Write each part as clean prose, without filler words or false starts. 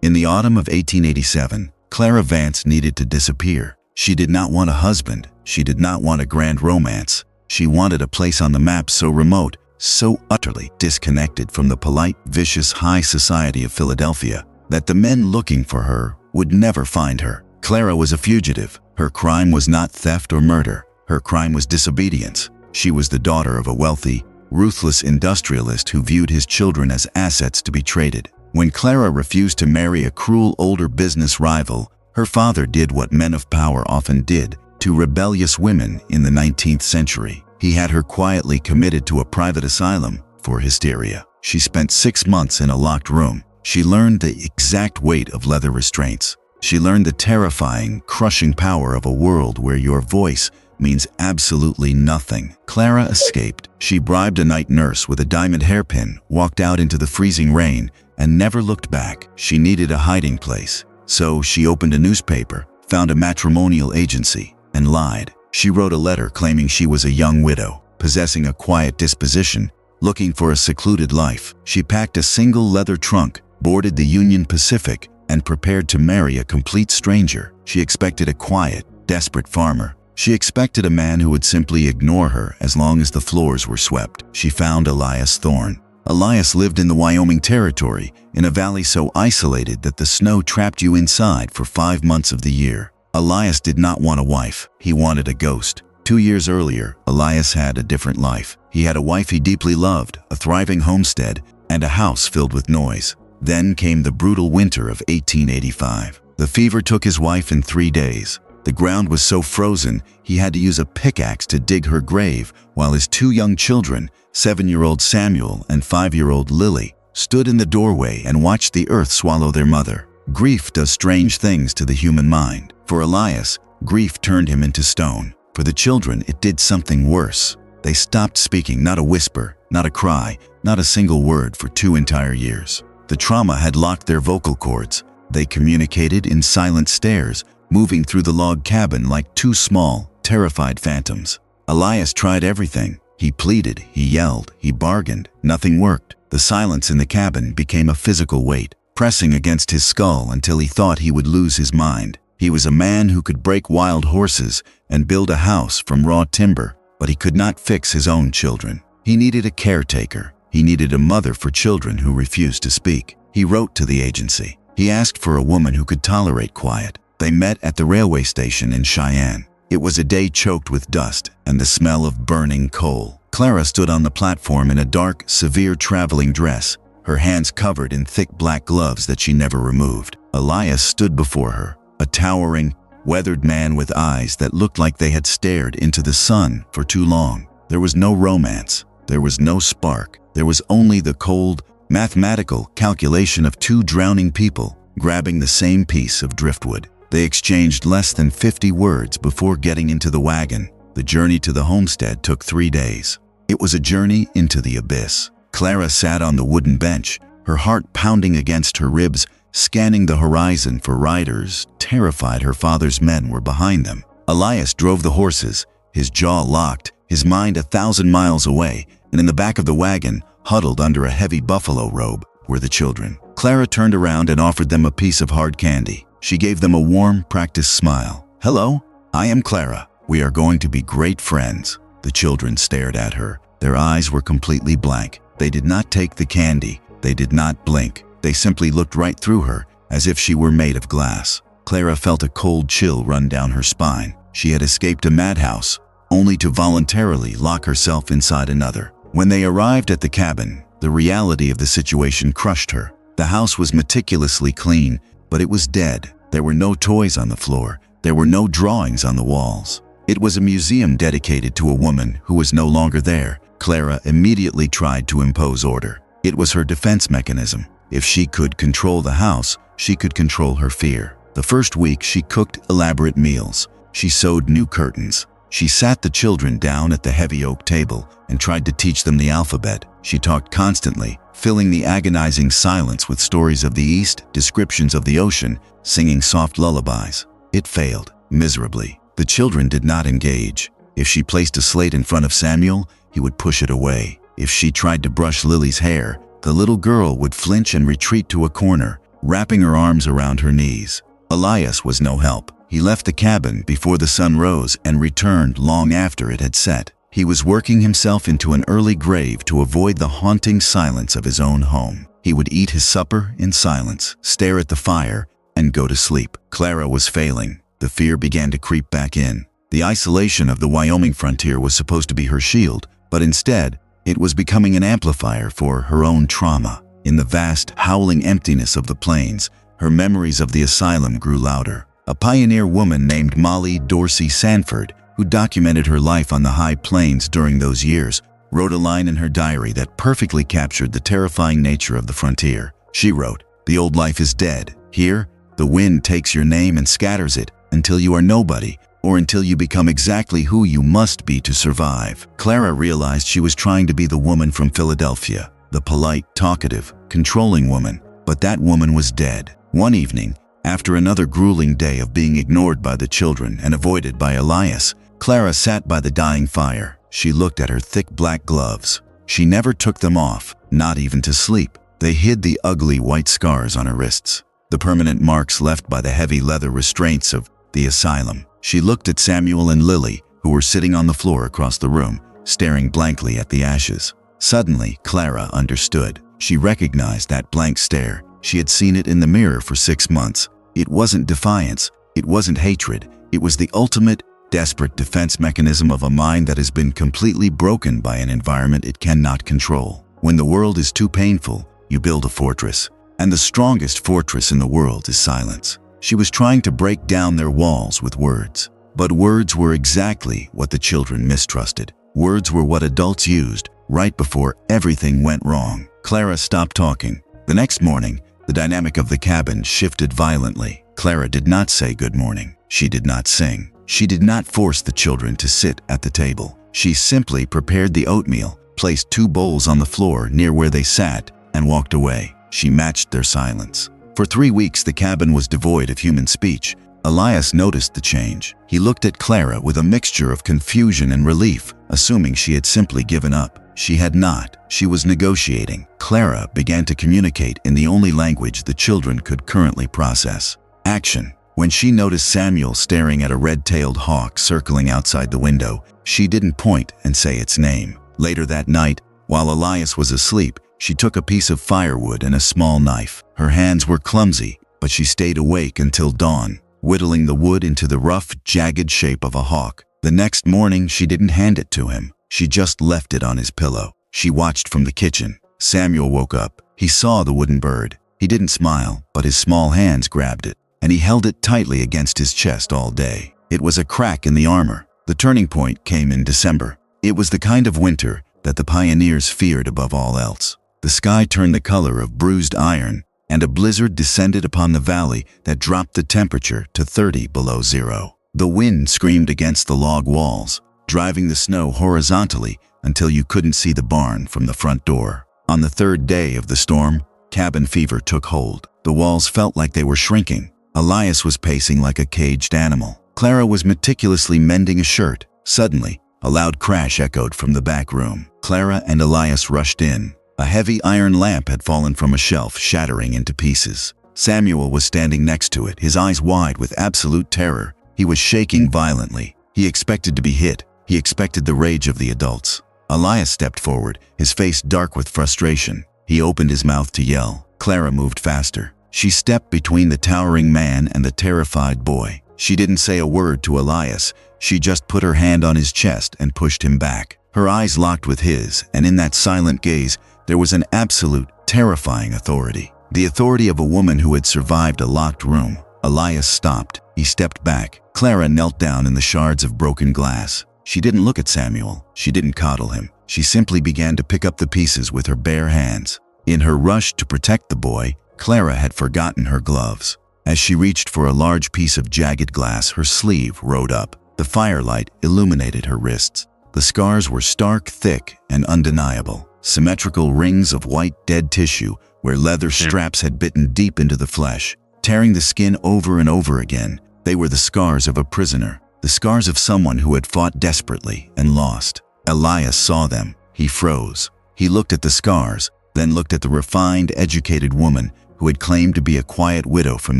In the autumn of 1887, Clara Vance needed to disappear. She did not want a husband. She did not want a grand romance. She wanted a place on the map so remote, so utterly disconnected from the polite, vicious high society of Philadelphia, that the men looking for her would never find her. Clara was a fugitive. Her crime was not theft or murder. Her crime was disobedience. She was the daughter of a wealthy, ruthless industrialist who viewed his children as assets to be traded. When Clara refused to marry a cruel older business rival, her father did what men of power often did to rebellious women in the 19th century. He had her quietly committed to a private asylum for hysteria. She spent 6 months in a locked room. She learned the exact weight of leather restraints. She learned the terrifying, crushing power of a world where your voice means absolutely nothing. Clara escaped. She bribed a night nurse with a diamond hairpin, walked out into the freezing rain, and never looked back. She needed a hiding place. So she opened a newspaper, found a matrimonial agency, and lied. She wrote a letter claiming she was a young widow, possessing a quiet disposition, looking for a secluded life. She packed a single leather trunk, boarded the Union Pacific, and prepared to marry a complete stranger. She expected a quiet, desperate farmer. She expected a man who would simply ignore her as long as the floors were swept. She found Elias Thorne. Elias lived in the Wyoming Territory, in a valley so isolated that the snow trapped you inside for 5 months of the year. Elias did not want a wife. He wanted a ghost. 2 years earlier, Elias had a different life. He had a wife he deeply loved, a thriving homestead, and a house filled with noise. Then came the brutal winter of 1885. The fever took his wife in 3 days. The ground was so frozen, he had to use a pickaxe to dig her grave, while his 2 young children, 7-year-old Samuel and 5-year-old Lily, stood in the doorway and watched the earth swallow their mother. Grief does strange things to the human mind. For Elias, grief turned him into stone. For the children, it did something worse. They stopped speaking, not a whisper, not a cry, not a single word for 2 entire years. The trauma had locked their vocal cords. They communicated in silent stares, moving through the log cabin like 2 small, terrified phantoms. Elias tried everything. He pleaded, he yelled, he bargained. Nothing worked. The silence in the cabin became a physical weight, pressing against his skull until he thought he would lose his mind. He was a man who could break wild horses and build a house from raw timber, but he could not fix his own children. He needed a caretaker. He needed a mother for children who refused to speak. He wrote to the agency. He asked for a woman who could tolerate quiet. They met at the railway station in Cheyenne. It was a day choked with dust and the smell of burning coal. Clara stood on the platform in a dark, severe traveling dress, her hands covered in thick black gloves that she never removed. Elias stood before her, a towering, weathered man with eyes that looked like they had stared into the sun for too long. There was no romance. There was no spark. There was only the cold, mathematical calculation of 2 drowning people grabbing the same piece of driftwood. They exchanged less than 50 words before getting into the wagon. The journey to the homestead took 3 days. It was a journey into the abyss. Clara sat on the wooden bench, her heart pounding against her ribs, scanning the horizon for riders, terrified her father's men were behind them. Elias drove the horses, his jaw locked, his mind 1,000 miles away, and in the back of the wagon, huddled under a heavy buffalo robe, were the children. Clara turned around and offered them a piece of hard candy. She gave them a warm, practiced smile. "Hello, I am Clara. We are going to be great friends." The children stared at her. Their eyes were completely blank. They did not take the candy. They did not blink. They simply looked right through her, as if she were made of glass. Clara felt a cold chill run down her spine. She had escaped a madhouse, only to voluntarily lock herself inside another. When they arrived at the cabin, the reality of the situation crushed her. The house was meticulously clean, but it was dead. There were no toys on the floor. There were no drawings on the walls. It was a museum dedicated to a woman who was no longer there. Clara immediately tried to impose order. It was her defense mechanism. If she could control the house, she could control her fear. The first week, she cooked elaborate meals. She sewed new curtains. She sat the children down at the heavy oak table and tried to teach them the alphabet. She talked constantly, filling the agonizing silence with stories of the East, descriptions of the ocean, singing soft lullabies. It failed, miserably. The children did not engage. If she placed a slate in front of Samuel, he would push it away. If she tried to brush Lily's hair, the little girl would flinch and retreat to a corner. wrapping her arms around her knees. Elias was no help. He left the cabin before the sun rose and returned long after it had set. He was working himself into an early grave to avoid the haunting silence of his own home. He would eat his supper in silence, stare at the fire, and go to sleep. Clara was failing. The fear began to creep back in. The isolation of the Wyoming frontier was supposed to be her shield, but instead, it was becoming an amplifier for her own trauma. In the vast, howling emptiness of the plains, her memories of the asylum grew louder. A pioneer woman named Molly Dorsey Sanford, who documented her life on the high plains during those years, wrote a line in her diary that perfectly captured the terrifying nature of the frontier. She wrote, "The old life is dead. Here, the wind takes your name and scatters it until you are nobody, or until you become exactly who you must be to survive." Clara realized she was trying to be the woman from Philadelphia, the polite, talkative, controlling woman, but that woman was dead. One evening, after another grueling day of being ignored by the children and avoided by Elias, Clara sat by the dying fire. She looked at her thick black gloves. She never took them off, not even to sleep. They hid the ugly white scars on her wrists, the permanent marks left by the heavy leather restraints of the asylum. She looked at Samuel and Lily, who were sitting on the floor across the room, staring blankly at the ashes. Suddenly, Clara understood. She recognized that blank stare. She had seen it in the mirror for 6 months. It wasn't defiance. It wasn't hatred. It was the ultimate, desperate defense mechanism of a mind that has been completely broken by an environment it cannot control. When the world is too painful, you build a fortress. And the strongest fortress in the world is silence. She was trying to break down their walls with words. But words were exactly what the children mistrusted. Words were what adults used right before everything went wrong. Clara stopped talking. The next morning, the dynamic of the cabin shifted violently. Clara did not say good morning. She did not sing. She did not force the children to sit at the table. She simply prepared the oatmeal, placed 2 bowls on the floor near where they sat, and walked away. She matched their silence. For 3 weeks, the cabin was devoid of human speech. Elias noticed the change. He looked at Clara with a mixture of confusion and relief, assuming she had simply given up. She had not. She was negotiating. Clara began to communicate in the only language the children could currently process: action. When she noticed Samuel staring at a red-tailed hawk circling outside the window, she didn't point and say its name. Later that night, while Elias was asleep, she took a piece of firewood and a small knife. Her hands were clumsy, but she stayed awake until dawn, whittling the wood into the rough, jagged shape of a hawk. The next morning, she didn't hand it to him. She just left it on his pillow. She watched from the kitchen. Samuel woke up. He saw the wooden bird. He didn't smile, but his small hands grabbed it, and he held it tightly against his chest all day. It was a crack in the armor. The turning point came in December. It was the kind of winter that the pioneers feared above all else. The sky turned the color of bruised iron, and a blizzard descended upon the valley that dropped the temperature to 30 below zero. The wind screamed against the log walls, driving the snow horizontally until you couldn't see the barn from the front door. On the 3rd day of the storm, cabin fever took hold. The walls felt like they were shrinking. Elias was pacing like a caged animal. Clara was meticulously mending a shirt. Suddenly, a loud crash echoed from the back room. Clara and Elias rushed in. A heavy iron lamp had fallen from a shelf, shattering into pieces. Samuel was standing next to it, his eyes wide with absolute terror. He was shaking violently. He expected to be hit. He expected the rage of the adults. Elias stepped forward, his face dark with frustration. He opened his mouth to yell. Clara moved faster. She stepped between the towering man and the terrified boy. She didn't say a word to Elias. She just put her hand on his chest and pushed him back. Her eyes locked with his, and in that silent gaze, there was an absolute, terrifying authority. The authority of a woman who had survived a locked room. Elias stopped. He stepped back. Clara knelt down in the shards of broken glass. She didn't look at Samuel. She didn't coddle him. She simply began to pick up the pieces with her bare hands. In her rush to protect the boy, Clara had forgotten her gloves. As she reached for a large piece of jagged glass, her sleeve rode up. The firelight illuminated her wrists. The scars were stark, thick, and undeniable. Symmetrical rings of white dead tissue where leather straps had bitten deep into the flesh, tearing the skin over and over again. They were the scars of a prisoner, the scars of someone who had fought desperately and lost. Elias saw them. He froze. He looked at the scars, then looked at the refined, educated woman who had claimed to be a quiet widow from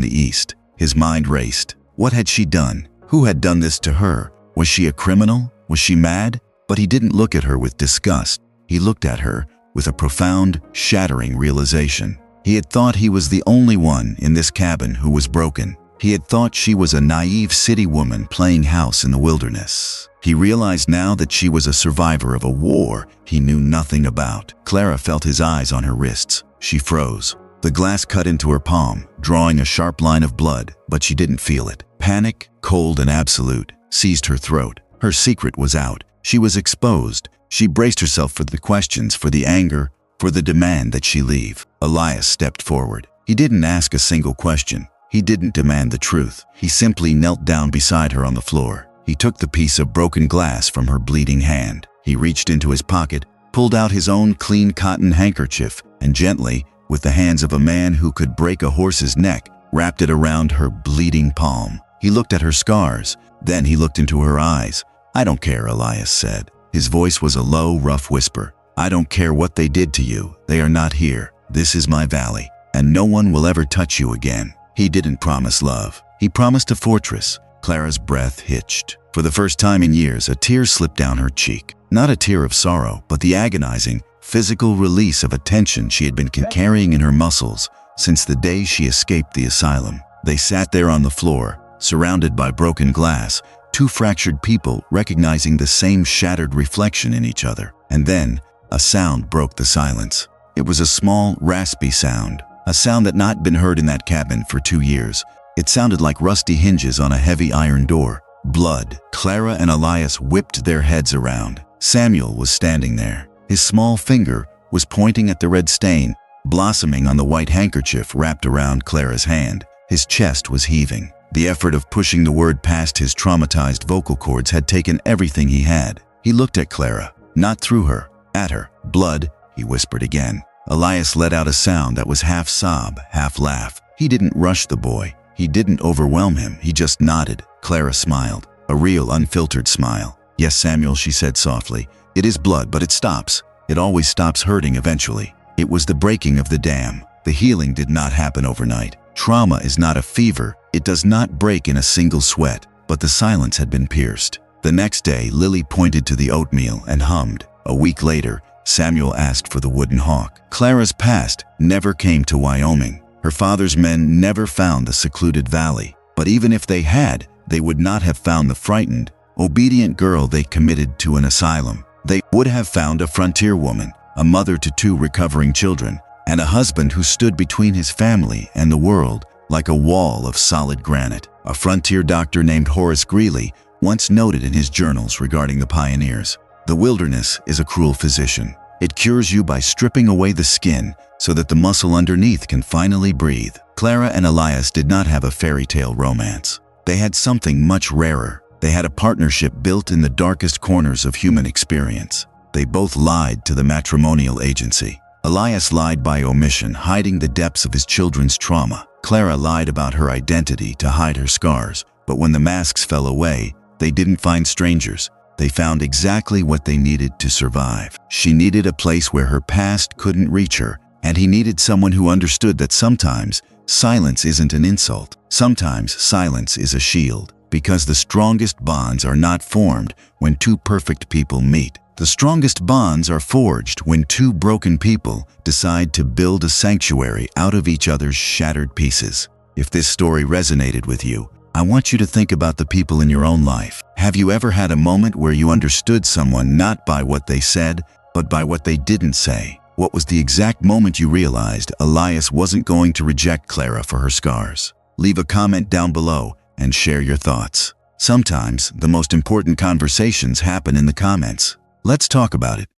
the East. His mind raced. What had she done? Who had done this to her? Was she a criminal? Was she mad? But he didn't look at her with disgust. He looked at her with a profound, shattering realization. He had thought he was the only one in this cabin who was broken. He had thought she was a naive city woman playing house in the wilderness. He realized now that she was a survivor of a war he knew nothing about. Clara felt his eyes on her wrists. She froze. The glass cut into her palm, drawing a sharp line of blood, but she didn't feel it. Panic, cold and absolute, seized her throat. Her secret was out. She was exposed. She braced herself for the questions, for the anger, for the demand that she leave. Elias stepped forward. He didn't ask a single question. He didn't demand the truth. He simply knelt down beside her on the floor. He took the piece of broken glass from her bleeding hand. He reached into his pocket, pulled out his own clean cotton handkerchief, and gently, with the hands of a man who could break a horse's neck, wrapped it around her bleeding palm. He looked at her scars. Then he looked into her eyes. "I don't care," Elias said. His voice was a low, rough whisper. "I don't care what they did to you. They are not here. This is my valley, and no one will ever touch you again." He didn't promise love. He promised a fortress. Clara's breath hitched. For the first time in years, a tear slipped down her cheek. Not a tear of sorrow, but the agonizing, physical release of a tension she had been carrying in her muscles since the day she escaped the asylum. They sat there on the floor, surrounded by broken glass, two fractured people recognizing the same shattered reflection in each other. And then, a sound broke the silence. It was a small, raspy sound, a sound that not been heard in that cabin for 2 years. It sounded like rusty hinges on a heavy iron door. Blood. Clara and Elias whipped their heads around. Samuel was standing there. His small finger was pointing at the red stain, blossoming on the white handkerchief wrapped around Clara's hand. His chest was heaving. The effort of pushing the word past his traumatized vocal cords had taken everything he had. He looked at Clara, not through her, at her. "Blood," he whispered again. Elias let out a sound that was half sob, half laugh. He didn't rush the boy. He didn't overwhelm him. He just nodded. Clara smiled, a real, unfiltered smile. "Yes, Samuel," she said softly. "It is blood, but it stops. It always stops hurting eventually." It was the breaking of the dam. The healing did not happen overnight. Trauma is not a fever. It does not break in a single sweat. But the silence had been pierced. The next day, Lily pointed to the oatmeal and hummed. A week later, Samuel asked for the wooden hawk. Clara's past never came to Wyoming. Her father's men never found the secluded valley. But even if they had, they would not have found the frightened, obedient girl they committed to an asylum. They would have found a frontier woman, a mother to 2 recovering children, and a husband who stood between his family and the world like a wall of solid granite. A frontier doctor named Horace Greeley once noted in his journals regarding the pioneers, "The wilderness is a cruel physician. It cures you by stripping away the skin so that the muscle underneath can finally breathe." Clara and Elias did not have a fairy tale romance. They had something much rarer. They had a partnership built in the darkest corners of human experience. They both lied to the matrimonial agency. Elias lied by omission, hiding the depths of his children's trauma. Clara lied about her identity to hide her scars. But when the masks fell away, they didn't find strangers. They found exactly what they needed to survive. She needed a place where her past couldn't reach her, and he needed someone who understood that sometimes silence isn't an insult. Sometimes silence is a shield, because the strongest bonds are not formed when 2 perfect people meet. The strongest bonds are forged when 2 broken people decide to build a sanctuary out of each other's shattered pieces. If this story resonated with you, I want you to think about the people in your own life. Have you ever had a moment where you understood someone not by what they said, but by what they didn't say? What was the exact moment you realized Elias wasn't going to reject Clara for her scars? Leave a comment down below and share your thoughts. Sometimes the most important conversations happen in the comments. Let's talk about it.